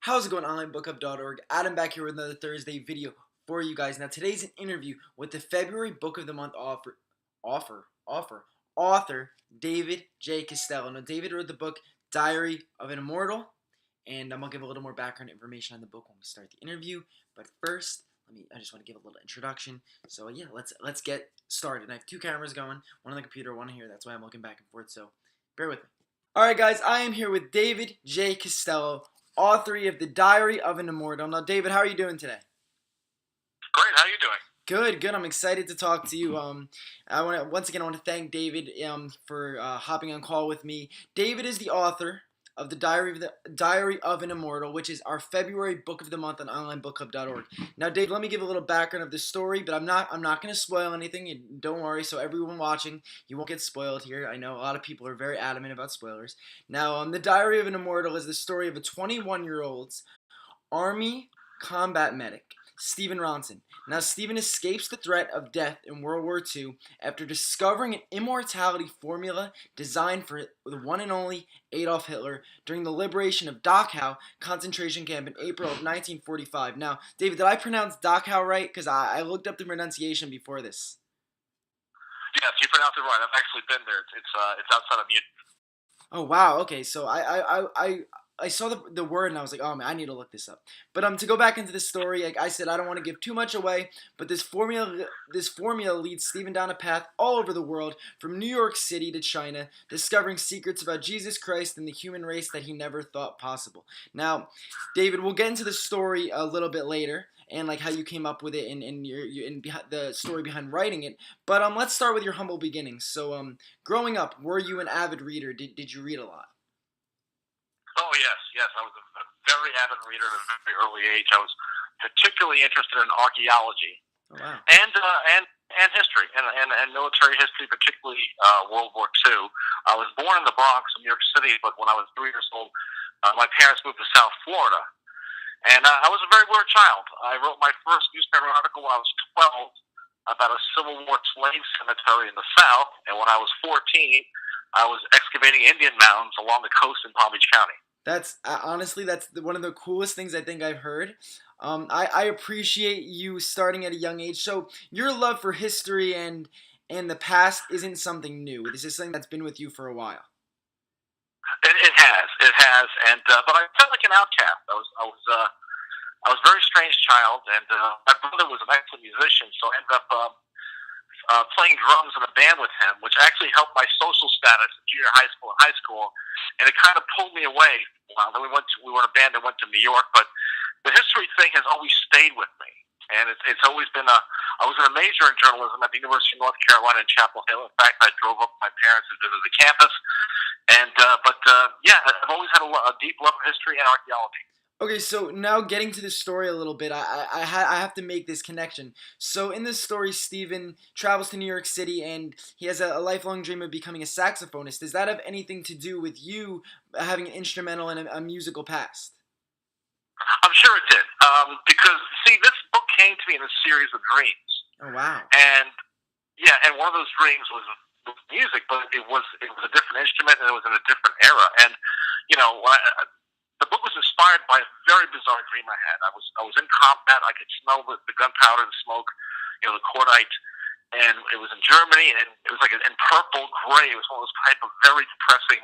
How's it going, OnlineBookClub.org? Adam back here with another Thursday video for you guys. Now, today's an interview with the February Book of the Month author David J. Castello. Now, David wrote the book Diary of an Immortal, and I'm gonna give a little more background information on the book when we start the interview. But first, I just want to give a little introduction. So yeah, let's get started. I have two cameras going, one on the computer, one here. That's why I'm looking back and forth. So bear with me. All right, guys, I am here with David J. Castello, author of the Diary of an Immortal. Now, David, how are you doing today? Great. How are you doing? Good. I'm excited to talk to you. I want to thank David for hopping on call with me. David is the author of the Diary of an Immortal, which is our February Book of the Month on OnlineBookClub.org. Now, Dave, let me give a little background of the story, but I'm not going to spoil anything. Don't worry. So everyone watching, you won't get spoiled here. I know a lot of people are very adamant about spoilers. Now, the Diary of an Immortal is the story of a 21-year-old's Army combat medic, Stephen Ronson. Now, Stephen escapes the threat of death in World War II after discovering an immortality formula designed for the one and only Adolf Hitler during the liberation of Dachau concentration camp in April of 1945. Now, David, did I pronounce Dachau right? Because I looked up the pronunciation before this. Yes, you pronounced it right. I've actually been there. It's outside of Munich. Oh, wow. Okay, so I saw the word and I was like, oh man, I need to look this up. But to go back into the story, like I said, I don't want to give too much away, but this formula leads Stephen down a path all over the world, from New York City to China, discovering secrets about Jesus Christ and the human race that he never thought possible. Now, David, we'll get into the story a little bit later, and like how you came up with it and the story behind writing it. But let's start with your humble beginnings. So, growing up, were you an avid reader? Did you read a lot? Oh, yes. I was a very avid reader at a very early age. I was particularly interested in archaeology. Oh, wow. and history, and military history, particularly World War II. I was born in the Bronx, in New York City, but when I was 3 years old, my parents moved to South Florida. And I was a very weird child. I wrote my first newspaper article when I was 12 about a Civil War slave cemetery in the South, and when I was 14, I was excavating Indian mounds along the coast in Palm Beach County. That's honestly, that's one of the coolest things I think I've heard. I appreciate you starting at a young age. So your love for history and the past isn't something new. This is something that's been with you for a while. It has, and but I felt like an outcast. I was a very strange child, and my brother was an excellent musician, so I ended up playing drums in a band with him, which actually helped my social status in junior high school, and it kind of pulled me away. Then we were in a band that went to New York, but the history thing has always stayed with me, and it's always been I was in a major in journalism at the University of North Carolina in Chapel Hill. In fact, I drove up with my parents and visited the campus, and yeah, I've always had a deep love for history and archaeology. Okay, so now getting to the story a little bit, I have to make this connection. So in this story, Stephen travels to New York City and he has a lifelong dream of becoming a saxophonist. Does that have anything to do with you having an instrumental and a musical past? I'm sure it did, because see, this book came to me in a series of dreams. Oh, wow! And yeah, and one of those dreams was music, but it was a different instrument and it was in a different era. And you know, the book was inspired by a very bizarre dream I had. I was in combat. I could smell the gunpowder, the smoke, the cordite, and it was in Germany, and it was like in purple gray. It was one of those type of very depressing.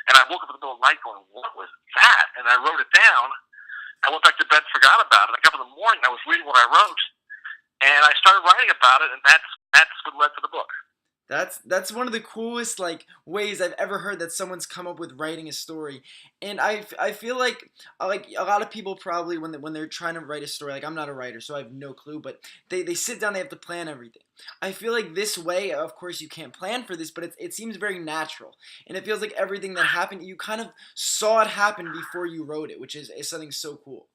And I woke up in the middle of the night going, "What was that?" And I wrote it down. I went back to bed, forgot about it. I got up in the morning. I was reading what I wrote, and I started writing about it, and that's what led to the book. That's one of the coolest ways I've ever heard that someone's come up with writing a story, and I feel like a lot of people probably when they're trying to write a story, like I'm not a writer so I have no clue, but they sit down, they have to plan everything. I feel like this way, of course you can't plan for this, but it seems very natural, and it feels like everything that happened, you kind of saw it happen before you wrote it, which is something so cool.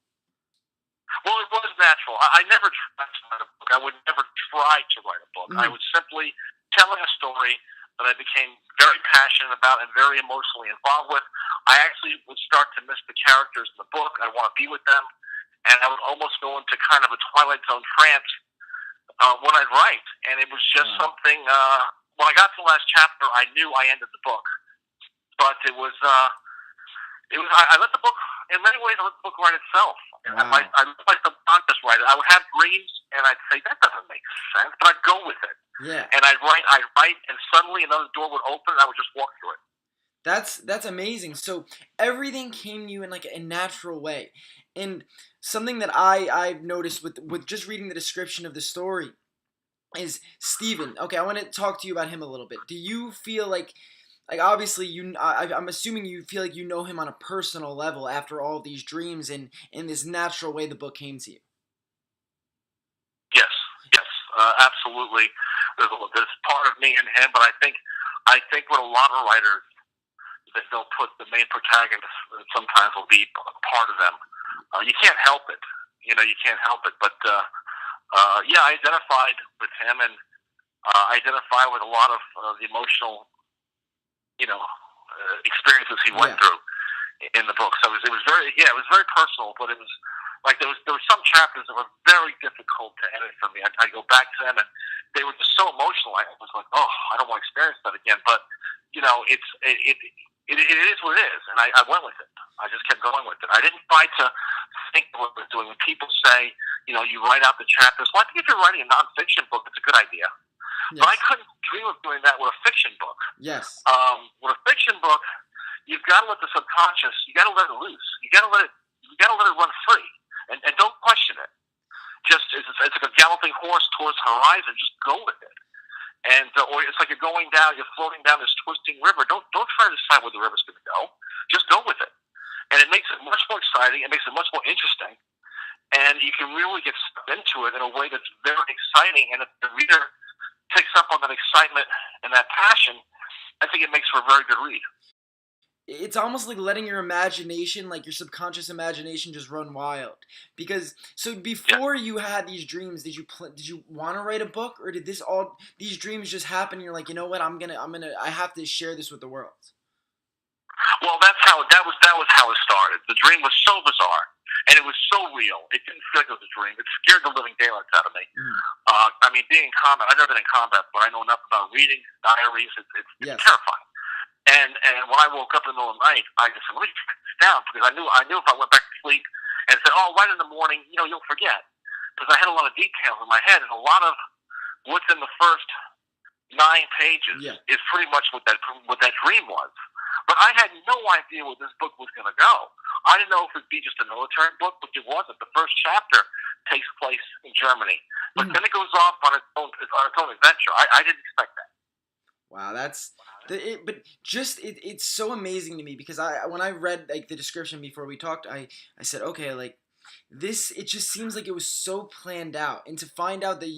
Well, it was natural. I never tried to write a book. I would never try to write a book. I would simply telling a story that I became very passionate about and very emotionally involved with. I actually would start to miss the characters in the book. I'd want to be with them, and I would almost go into kind of a Twilight Zone trance when I'd write. And it was just something. When I got to the last chapter, I knew I ended the book, but it was. I let the book in many ways, I let the book write itself. Wow. I let my subconscious write it. I would have dreams, and I'd say, that doesn't make sense, but I'd go with it. Yeah. And I'd write, and suddenly another door would open, and I would just walk through it. That's amazing. So everything came to you in like a natural way. And something that I've noticed with just reading the description of the story is Stephen. Okay, I want to talk to you about him a little bit. Do you feel like obviously I'm assuming you feel like you know him on a personal level after all these dreams and in this natural way the book came to you? Yes, yes, absolutely. There's part of me and him, but I think with a lot of writers, that they'll put the main protagonist sometimes will be part of them. You can't help it. You can't help it. But yeah, I identified with him, and I identify with a lot of the emotional, experiences he went through in the book. So it was very personal. But it was like there were some chapters that were very difficult to edit for me. I go back to them, and they were just so emotional. I was like, oh, I don't want to experience that again. But it is what it is, and I went with it. I just kept going with it. I didn't try to think of what I was doing. When people say, you write out the chapters, well, I think if you're writing a nonfiction book, it's a good idea. Yes. But I couldn't dream of doing that with a fiction book. Yes. With a fiction book, you've got to let the subconscious, you got to let it loose. You got to let it run free, and don't question it. Just it's like a galloping horse towards the horizon. Just go with it. And or it's like you're floating down this twisting river. Don't try to decide where the river's going to go. Just go with it, and it makes it much more exciting. It makes it much more interesting, and you can really get sucked into it in a way that's very exciting. And if the reader picks up on that excitement and that passion, I think it makes for a very good read. It's almost like letting your imagination, like your subconscious imagination, just run wild. Because so before you had these dreams, did you want to write a book, or did these dreams just happen? And you're like, you know what, I have to share this with the world. Well, that was how it started. The dream was so bizarre, and it was so real. It didn't feel like it was a dream. It scared the living daylights out of me. I mean, being in combat, I've never been in combat, but I know enough about reading diaries. It's terrifying. And when I woke up in the middle of the night, I just said, let me write this down, because I knew if I went back to sleep and said, oh, right in the morning, you'll forget. Because I had a lot of details in my head, and a lot of what's in the first 9 pages is pretty much what that dream was. But I had no idea where this book was going to go. I didn't know if it would be just a military book, which it wasn't. The first chapter takes place in Germany. But then it goes off on its own adventure. I didn't expect that. Wow, it's so amazing to me, because when I read like the description before we talked, I said, okay, like it just seems like it was so planned out, and to find out that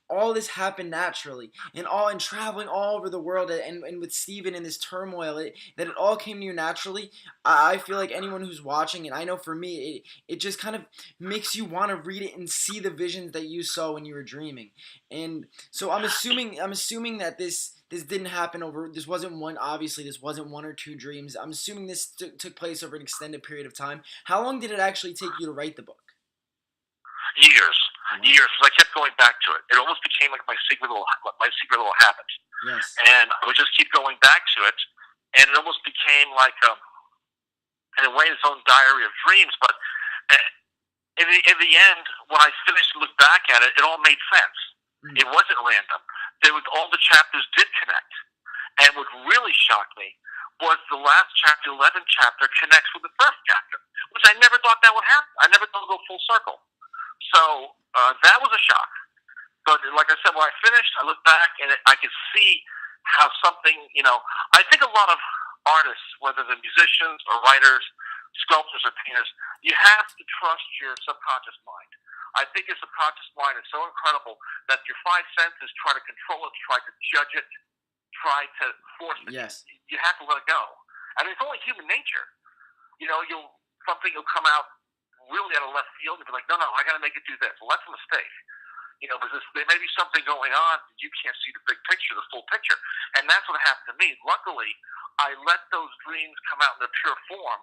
all this happened naturally, and traveling all over the world, and with Stephen in this turmoil, that it all came to you naturally. I feel like anyone who's watching, and I know for me, it just kind of makes you want to read it and see the visions that you saw when you were dreaming. And so I'm assuming that this didn't happen this wasn't one or two dreams. I'm assuming this took place over an extended period of time. How long did it actually take you to write the book? Years, because I kept going back to it. It almost became like my secret little habit. Yes. And I would just keep going back to it, and it almost became like, in a way, its own diary of dreams. But in the end, when I finished and looked back at it, it all made sense. It wasn't random. All the chapters did connect. And what really shocked me was the last chapter, 11th chapter, connects with the first chapter, which I never thought that would happen. I never thought it would go full circle. So that was a shock. But like I said, when I finished, I looked back, and I could see how something, I think a lot of artists, whether they're musicians or writers, sculptors or painters, you have to trust your subconscious mind. I think your subconscious mind is so incredible that your 5 senses try to control it, try to judge it, try to force it. Yes. You have to let it go. I mean, it's only human nature. Something will come out really out of left field, and be like, no, I got to make it do this. Well, that's a mistake. Because there may be something going on, you can't see the big picture, the full picture. And that's what happened to me. Luckily, I let those dreams come out in their pure form,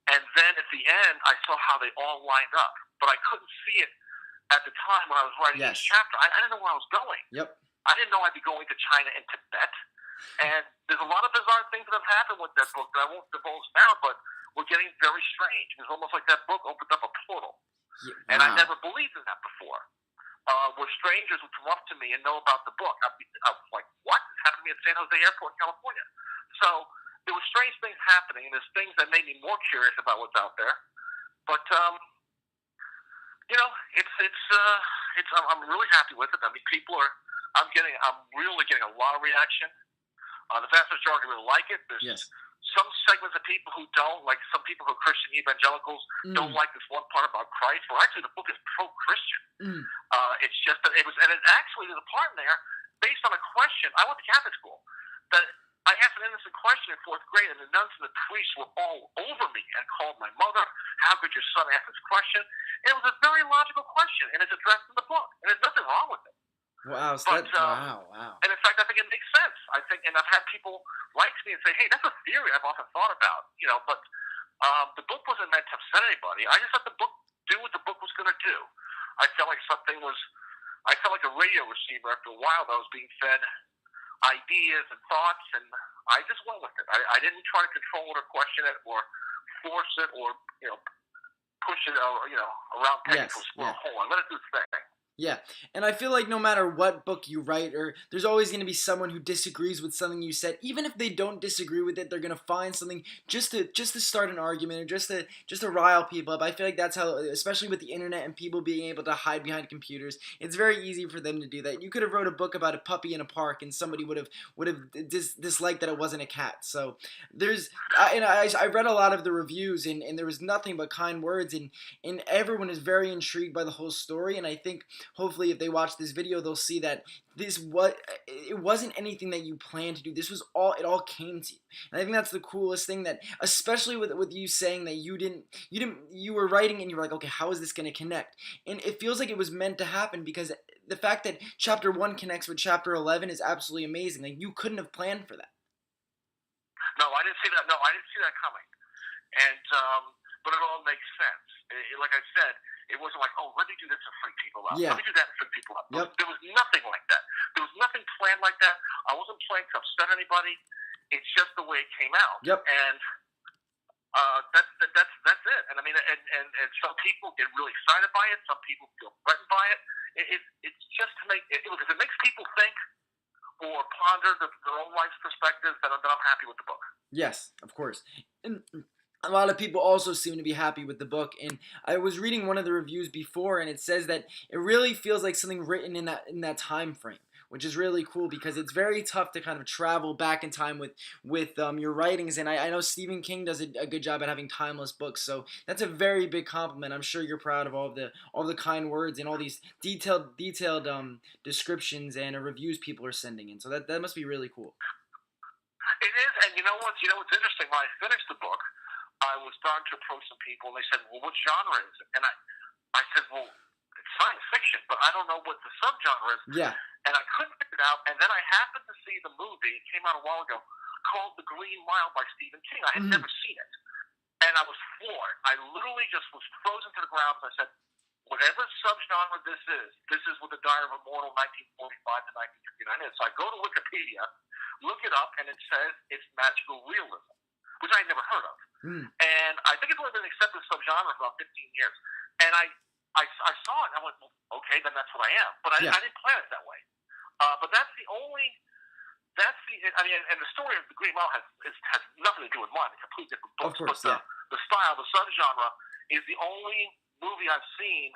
and then at the end, I saw how they all lined up. But I couldn't see it at the time when I was writing each chapter. I didn't know where I was going. Yep. I didn't know I'd be going to China and Tibet. And there's a lot of bizarre things that have happened with that book that I won't divulge now. But were getting very strange. It was almost like that book opened up a portal. Yeah, And I wow. never believed in that before. Where strangers would come up to me and know about the book. I was like, what? This happened to me at San Jose Airport in California. So there were strange things happening, and there's things that made me more curious about what's out there. But you know, I'm really happy with it. I mean, I'm really getting a lot of reaction. The vast majority really like it. There's Yes. some segments of people who don't, like some people who are Christian evangelicals, don't like this one part about Christ. Well, actually, the book is pro-Christian. Mm. It's just that and it actually, there's a part in there based on a question. I went to Catholic school that I asked an innocent question in fourth grade, and the nuns and the priests were all over me and called my mother. How could your son ask this question? And it was a very logical question, and it's addressed in the book, and there's nothing wrong with it. Wow. So But wow. and in fact, I think it makes sense. I think, and I've had people write to me and say, "Hey, that's a theory I've often thought about." You know, but the book wasn't meant to upset anybody. I just let the book do what the book was going to do. I felt like I felt like a radio receiver after a while that I was being fed ideas and thoughts, and I just went with it. I didn't try to control it or question it or force it or push it around pegging Yes. to a square Yeah. hole. I let it do its thing. Yeah, and I feel like no matter what book you write, or there's always going to be someone who disagrees with something you said. Even if they don't disagree with it, they're going to find something just to start an argument, or just to rile people up. I feel like that's how, especially with the internet and people being able to hide behind computers, it's very easy for them to do that. You could have wrote a book about a puppy in a park, and somebody would have disliked that it wasn't a cat. So I read a lot of the reviews, and there was nothing but kind words, and everyone is very intrigued by the whole story, and I think hopefully if they watch this video they'll see that it wasn't anything that you planned to do. It all came to you. And I think that's the coolest thing, that especially with you saying that you were writing and you were like, okay, how is this going to connect? And it feels like it was meant to happen, because the fact that chapter 1 connects with chapter 11 is absolutely amazing. Like, you couldn't have planned for that. No, I didn't see that. No, I didn't see that coming. And but it all makes sense. Like I said, it wasn't like, oh, let me do this and freak people out. Yeah. Let me do that and freak people out. Yep. There was nothing like that. There was nothing planned like that. I wasn't planning to upset anybody. It's just the way it came out. Yep. And that's it. And I mean, and some people get really excited by it. Some people feel threatened by it. It's just to make it, if it makes people think or ponder their own life's perspectives, then I'm happy with the book. Yes, of course. And a lot of people also seem to be happy with the book, and I was reading one of the reviews before, and it says that it really feels like something written in that time frame, which is really cool, because it's very tough to kind of travel back in time with your writings. And I know Stephen King does a good job at having timeless books, so that's a very big compliment. I'm sure you're proud of all the kind words and all these detailed descriptions and reviews people are sending in. So that must be really cool. It is, and you know what's interesting? When I finished the book, I was starting to approach some people, and they said, "Well, what genre is it?" And I said, "Well, it's science fiction, but I don't know what the subgenre is." Yeah. And I couldn't figure it out. And then I happened to see the movie. It came out a while ago, called The Green Mile by Stephen King. I had never seen it, and I was floored. I literally just was frozen to the ground. And I said, "Whatever subgenre this is what The Diary of a Mortal 1945 to 1959 is." So I go to Wikipedia, look it up, and it says it's magical realism, which I had never heard of. And I think it's only been accepted subgenre for about 15 years. And I saw it, and I went, well, okay, then that's what I am. But I didn't plan it that way. But and the story of The Green Mile has nothing to do with mine. It's a completely different book. Of course, but the style, the subgenre, is the only movie I've seen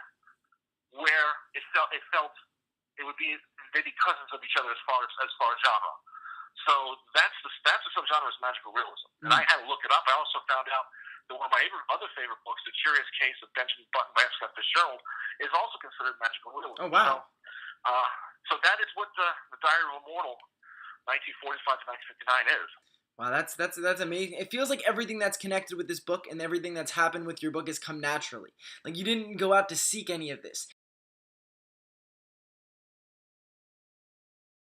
where it felt it would be maybe cousins of each other as far as genre. So that's the subgenre is magical realism. And I had to look it up. I also found out that one of my other favorite books, The Curious Case of Benjamin Button by F. Scott Fitzgerald, is also considered magical realism. Oh, wow. So that is what the Diary of a Mortal 1945 to 1959 is. Wow, that's amazing. It feels like everything that's connected with this book and everything that's happened with your book has come naturally. Like, you didn't go out to seek any of this.